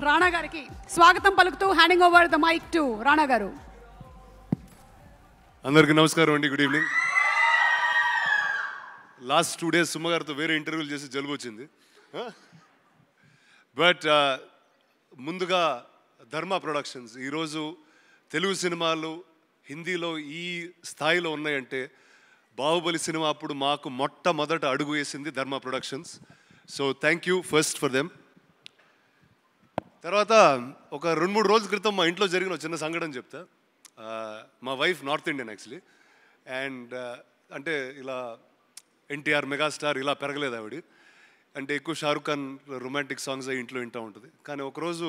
రాణా గారికి స్వాగతం పలుకుతూ handing over the mic to Rana garu. అందరికీ నమస్కారం అండి, గుడ్ ఈవినింగ్. లాస్ట్ 2 days సుమ్మ గారితో వేరే ఇంటర్వ్యూలు చేసి జలుబు వచ్చింది. బట్ ముందుగా ధర్మ ప్రొడక్షన్స్ ఈరోజు తెలుగు సినిమాలు హిందీలో ఈ స్థాయిలో ఉన్నాయంటే బాహుబలి సినిమా అప్పుడు మాకు మొట్టమొదట అడుగు వేసింది ధర్మ productions. So thank you first for them. తర్వాత ఒక 2-3 రోజుల క్రితం మా ఇంట్లో జరిగిన చిన్న సంఘటన చెప్తా. మా wife north Indian actually, and అంటే ఇలా ఎన్టీఆర్ మెగాస్టార్ ఇలా పెరగలేదు ఆవిడ. అంటే ఎక్కువ షారుఖ్ ఖాన్ రొమాంటిక్ సాంగ్స్ అవి ఇంట్లో వింటూ ఉంటుంది. కానీ ఒకరోజు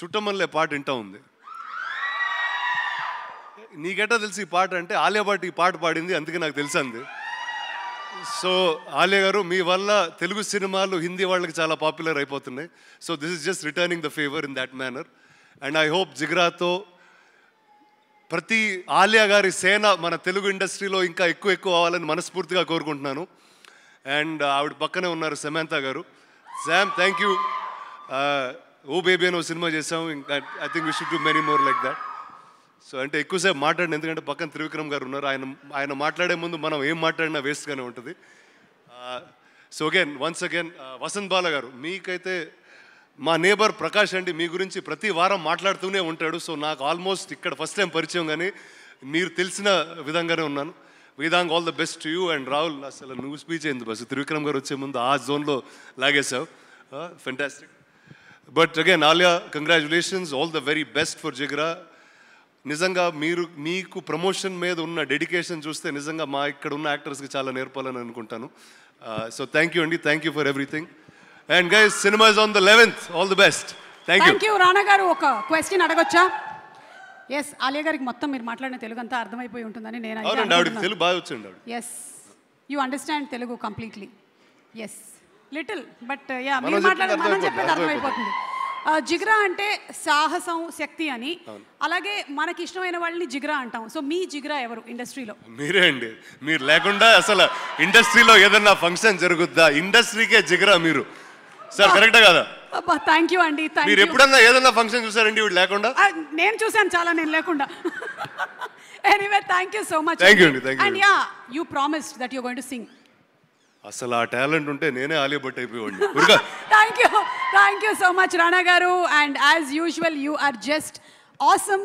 చుట్టమల్లే పాట వింటూ ఉంది. నీకెట్టా తెలిసి ఈ పాట అంటే ఆలియా భట్ ఈ పాట పాడింది, అందుకే నాకు తెలుసు అంది. సో ఆలియా గారు, మీ వల్ల తెలుగు సినిమాలు హిందీ వాళ్ళకి చాలా పాపులర్ అయిపోతున్నాయి. So this is just returning the favour in that manner. And I hope జిగ్రాతో ప్రతి ఆలియా గారి సేన మన తెలుగు ఇండస్ట్రీలో ఇంకా ఎక్కువ అవ్వాలని మనస్ఫూర్తిగా కోరుకుంటున్నాను. అండ్ ఆవిడ పక్కనే ఉన్నారు సమంత గారు. Sam, thank you. ఓ బేబీ అని ఒక సినిమా చేసాము. ఇంకా I think we should do many more like that. So అంటే ఎక్కువసేపు మాట్లాడిన, ఎందుకంటే పక్కన త్రివిక్రమ్ గారు ఉన్నారు. ఆయన మాట్లాడే ముందు మనం ఏం మాట్లాడినా వేస్ట్గానే ఉంటుంది. సో వన్స్ అగైన్ వసంత్ బాల గారు, మీకైతే మా నేబర్ ప్రకాష్ అండి మీ గురించి ప్రతి వారం మాట్లాడుతూనే ఉంటాడు. సో నాకు ఆల్మోస్ట్ ఇక్కడ ఫస్ట్ టైం పరిచయం, కానీ మీరు తెలిసిన విధంగానే ఉన్నాను. Vedang, all the best to you. And Rahul, అసలు నువ్వు స్పీచ్ అయింది బస్ త్రివిక్రమ్ గారు వచ్చే ముందు ఆ జోన్లో లాగేసావు. Fantastic. But again Alia, congratulations, all the very best for Jigra. నిజంగా మీకు ప్రమోషన్ మీద ఉన్న డెడికేషన్ చూస్తే నిజంగా మా ఇక్కడ ఉన్న యాక్టర్స్కి చాలా నేర్పాలని అనుకుంటాను. సో థ్యాంక్ యూ అండి, thank you for everything. And guys, cinema is on the 11th. All the best. Thank you. Rana గారు, ఒక క్వశ్చన్ అడగొచ్చా? ఎస్, ఆలియా గారికి మొత్తం మీరు మాట్లాడిన తెలుగు అంతా అర్థమైపోయి ఉంటుందని నేను తెలుగు బాగా వచ్చింది. Yes, you understand Telugu completely. Yes, little, but yeah మీరు మాట్లాడే మనం చెప్పేది అర్థమైపోతుంది. జిగ్రా అంటే సాహసం, శక్తి అని. అలాగే మనకి ఇష్టమైన వాళ్ళని జిగ్రా అంటాం. సో మీ జిగ్రా ఎవరు ఇండస్ట్రీలో? మీరే అండి. మీరు లేకుండా అసలు ఇండస్ట్రీలో ఏదన్నా ఫంక్షన్ జరుగుద్దా? ఇండస్ట్రీకే జిగ్రా మీరు. సార్, కరెక్టా కదా? థ్యాంక్ యూ అండి. మీరు ఎప్పుడన్నా ఏదన్నా ఫంక్షన్ చూసారండి వీడు లేకుండా? నేను చూసాను చాలా, నేను లేకుండా. Anyway, thank you so much. Thank you అండి. And yeah, you promised that you going to sing. అసలు ఆ టాలెంట్ ఉంటే నేనే ఆలియా భట్ అయిపోయాడు. Thank you so much Rana గారు. And as usual, you are just awesome.